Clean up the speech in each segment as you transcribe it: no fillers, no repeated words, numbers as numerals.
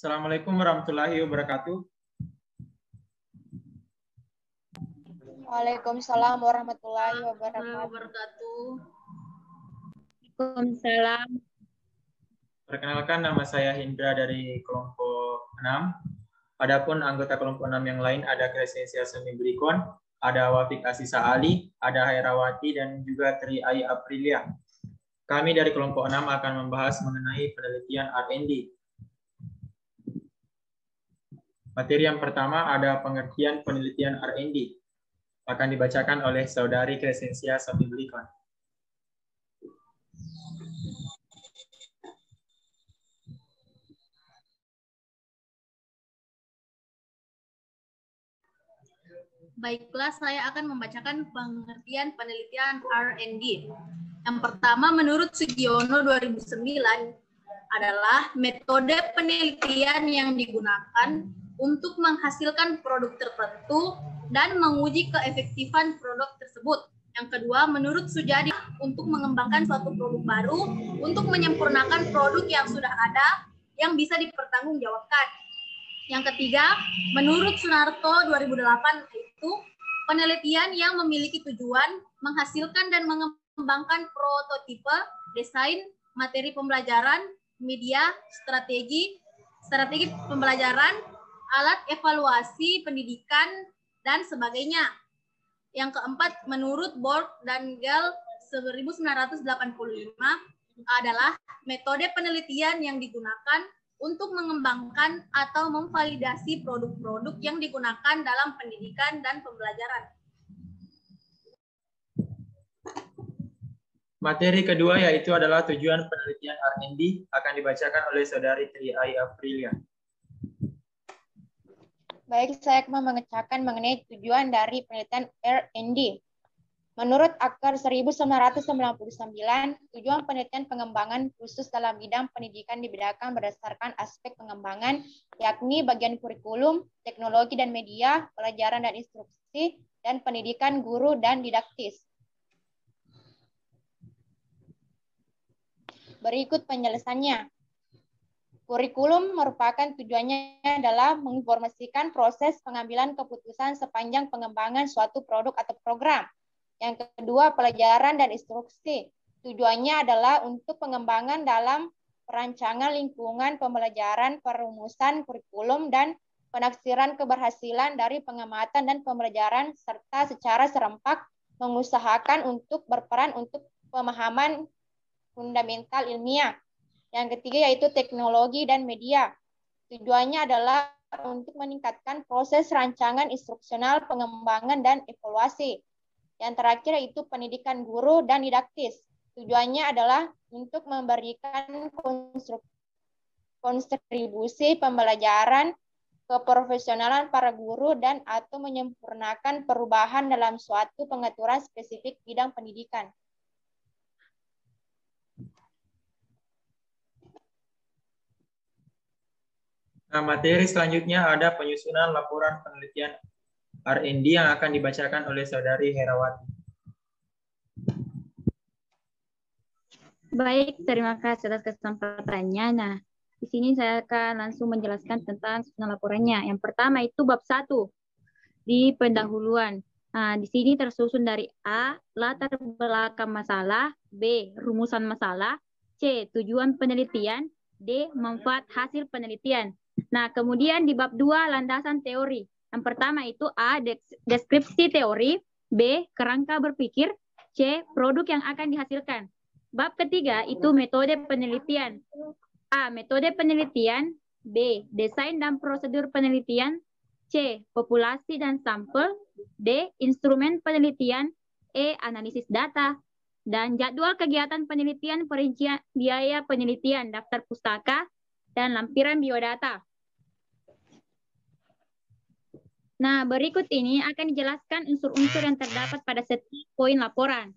Assalamualaikum warahmatullahi wabarakatuh. Waalaikumsalam warahmatullahi wabarakatuh. Waalaikumsalam. Perkenalkan, nama saya Hindra dari kelompok 6. Adapun anggota kelompok 6 yang lain ada Crescentia Semi Brikon, ada Wafik Asisa Ali, ada Hairawati, dan juga Tri Ai Aprilia. Kami dari kelompok 6 akan membahas mengenai penelitian R&D. Materi yang pertama ada pengertian penelitian R&D. Akan dibacakan oleh Saudari Crescentia Semi Brikon. Baiklah, saya akan membacakan pengertian penelitian R&D. Yang pertama, menurut Sugiono 2009, adalah metode penelitian yang digunakan untuk menghasilkan produk tertentu dan menguji keefektifan produk tersebut. Yang kedua, menurut Sujadi, untuk mengembangkan suatu produk baru untuk menyempurnakan produk yang sudah ada yang bisa dipertanggungjawabkan. Yang ketiga, menurut Sunarto 2008, itu penelitian yang memiliki tujuan menghasilkan dan mengembangkan prototipe, desain, materi pembelajaran, media, strategi pembelajaran, alat evaluasi pendidikan, dan sebagainya. Yang keempat, menurut Borg dan Gell 1985, adalah metode penelitian yang digunakan untuk mengembangkan atau memvalidasi produk-produk yang digunakan dalam pendidikan dan pembelajaran. Materi kedua yaitu adalah tujuan penelitian R&D, akan dibacakan oleh Saudari Tri Ai Aprilia. Baik, saya akan membacakan mengenai tujuan dari penelitian R&D. Menurut Akar 1999, tujuan penelitian pengembangan khusus dalam bidang pendidikan dibedakan berdasarkan aspek pengembangan, yakni bagian kurikulum, teknologi dan media, pelajaran dan instruksi, dan pendidikan guru dan didaktis. Berikut penjelasannya. Kurikulum merupakan tujuannya adalah menginformasikan proses pengambilan keputusan sepanjang pengembangan suatu produk atau program. Yang kedua, pelajaran dan instruksi. Tujuannya adalah untuk pengembangan dalam perancangan lingkungan pembelajaran, perumusan kurikulum, dan penafsiran keberhasilan dari pengamatan dan pembelajaran, serta secara serempak mengusahakan untuk berperan untuk pemahaman fundamental ilmiah. Yang ketiga yaitu teknologi dan media. Tujuannya adalah untuk meningkatkan proses rancangan instruksional, pengembangan, dan evaluasi. Yang terakhir yaitu pendidikan guru dan didaktis. Tujuannya adalah untuk memberikan kontribusi pembelajaran, keprofesionalan para guru, dan atau menyempurnakan perubahan dalam suatu pengaturan spesifik bidang pendidikan. Nah, materi selanjutnya ada penyusunan laporan penelitian R&D yang akan dibacakan oleh Saudari Herawati. Baik, terima kasih atas kesempatannya. Nah, di sini saya akan langsung menjelaskan tentang susunan laporannya. Yang pertama itu bab 1 di pendahuluan. Nah, di sini tersusun dari A, latar belakang masalah, B, rumusan masalah, C, tujuan penelitian, D, manfaat hasil penelitian. Nah, kemudian di bab 2 landasan teori. Yang pertama itu A, deskripsi teori, B, kerangka berpikir, C, produk yang akan dihasilkan. Bab ketiga itu metode penelitian. A, metode penelitian, B, desain dan prosedur penelitian, C, populasi dan sampel, D, instrumen penelitian, E, analisis data, dan jadwal kegiatan penelitian, perincian biaya penelitian, daftar pustaka, dan lampiran biodata. Nah, berikut ini akan dijelaskan unsur-unsur yang terdapat pada setiap poin laporan.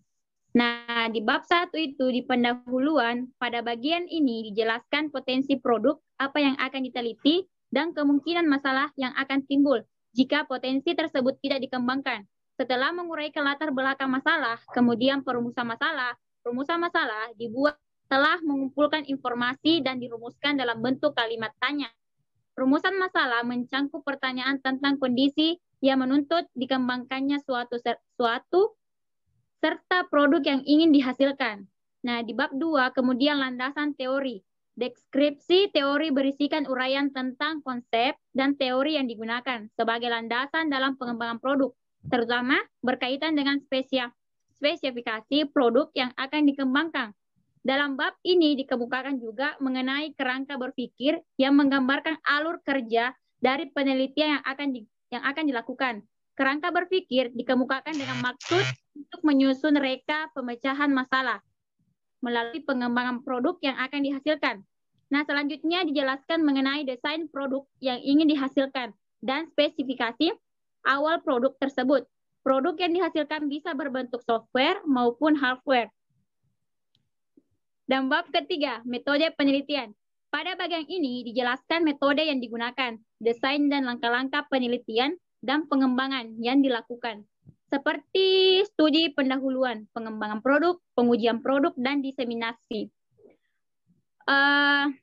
Nah, di bab 1 itu di pendahuluan, pada bagian ini dijelaskan potensi produk, apa yang akan diteliti, dan kemungkinan masalah yang akan timbul jika potensi tersebut tidak dikembangkan. Setelah menguraikan latar belakang masalah, kemudian perumusan masalah dibuat telah mengumpulkan informasi dan dirumuskan dalam bentuk kalimat tanya. Rumusan masalah mencangkup pertanyaan tentang kondisi yang menuntut dikembangkannya suatu serta produk yang ingin dihasilkan. Nah, di bab 2 kemudian landasan teori. Deskripsi teori berisikan uraian tentang konsep dan teori yang digunakan sebagai landasan dalam pengembangan produk, terutama berkaitan dengan spesifikasi produk yang akan dikembangkan. Dalam bab ini dikemukakan juga mengenai kerangka berpikir yang menggambarkan alur kerja dari penelitian yang akan dilakukan. Kerangka berpikir dikemukakan dengan maksud untuk menyusun reka pemecahan masalah melalui pengembangan produk yang akan dihasilkan. Nah, selanjutnya dijelaskan mengenai desain produk yang ingin dihasilkan dan spesifikasi awal produk tersebut. Produk yang dihasilkan bisa berbentuk software maupun hardware. Dan bab ketiga, metode penelitian. Pada bagian ini dijelaskan metode yang digunakan, desain dan langkah-langkah penelitian dan pengembangan yang dilakukan. Seperti studi pendahuluan, pengembangan produk, pengujian produk, dan diseminasi.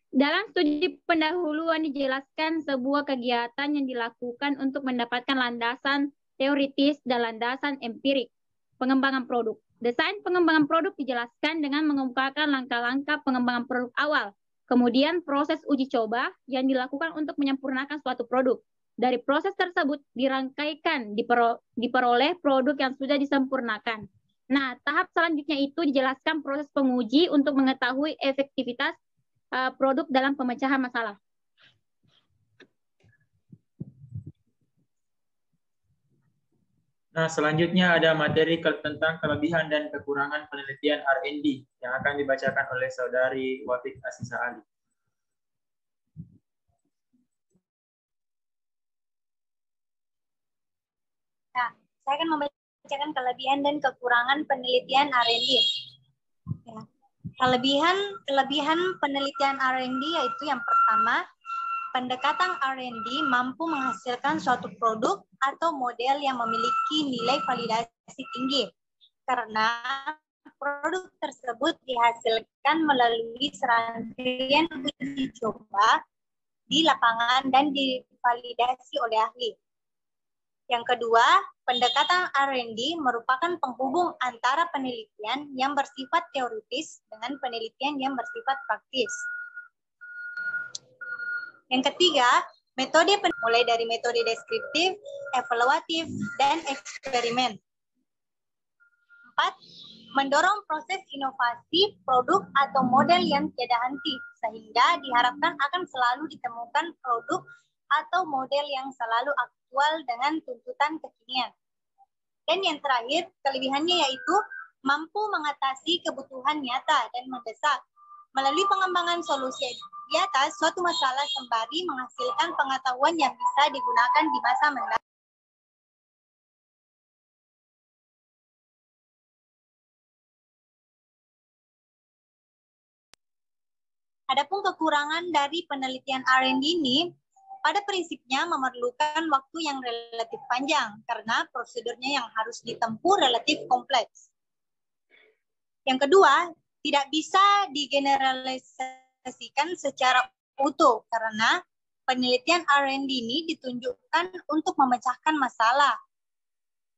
Dalam studi pendahuluan dijelaskan sebuah kegiatan yang dilakukan untuk mendapatkan landasan teoritis dan landasan empirik pengembangan produk. Desain pengembangan produk dijelaskan dengan mengemukakan langkah-langkah pengembangan produk awal. Kemudian proses uji coba yang dilakukan untuk menyempurnakan suatu produk. Dari proses tersebut dirangkaikan, diperoleh produk yang sudah disempurnakan. Nah, tahap selanjutnya itu dijelaskan proses penguji untuk mengetahui efektivitas produk dalam pemecahan masalah. Nah, selanjutnya ada materi tentang kelebihan dan kekurangan penelitian R&D yang akan dibacakan oleh Saudari Wafik Asisa Ali. Nah, saya akan membacakan kelebihan dan kekurangan penelitian R&D. Ya. Kelebihan penelitian R&D yaitu yang pertama, pendekatan R&D mampu menghasilkan suatu produk atau model yang memiliki nilai validasi tinggi karena produk tersebut dihasilkan melalui serangkaian uji coba di lapangan dan divalidasi oleh ahli. Yang kedua, pendekatan R&D merupakan penghubung antara penelitian yang bersifat teoritis dengan penelitian yang bersifat praktis. Yang ketiga, metode mulai dari metode deskriptif, evaluatif, dan eksperimen. 4. Mendorong proses inovasi produk atau model yang tiada henti, sehingga diharapkan akan selalu ditemukan produk atau model yang selalu aktual dengan tuntutan kekinian. Dan yang terakhir, kelebihannya yaitu mampu mengatasi kebutuhan nyata dan mendesak. Melalui pengembangan solusi di atas, suatu masalah sembari menghasilkan pengetahuan yang bisa digunakan di masa mendatang. Adapun kekurangan dari penelitian R&D ini, pada prinsipnya memerlukan waktu yang relatif panjang karena prosedurnya yang harus ditempuh relatif kompleks. Yang kedua, tidak bisa digeneralisasikan secara utuh karena penelitian R&D ini ditunjukkan untuk memecahkan masalah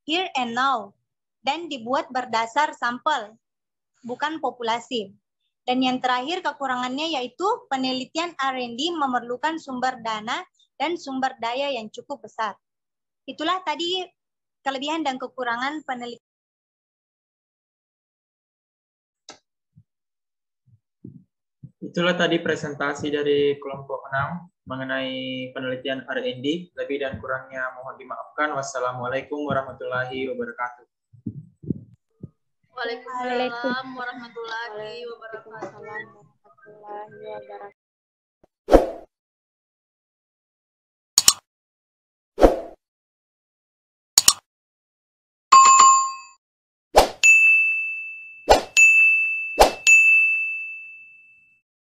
here and now dan dibuat berdasar sampel, bukan populasi. Dan yang terakhir kekurangannya yaitu penelitian R&D memerlukan sumber dana dan sumber daya yang cukup besar. Itulah tadi kelebihan dan kekurangan penelitian. Itulah tadi presentasi dari kelompok 6 mengenai penelitian R&D. Lebih dan kurangnya mohon dimaafkan. Wassalamualaikum warahmatullahi wabarakatuh. Waalaikumsalam warahmatullahi wabarakatuh.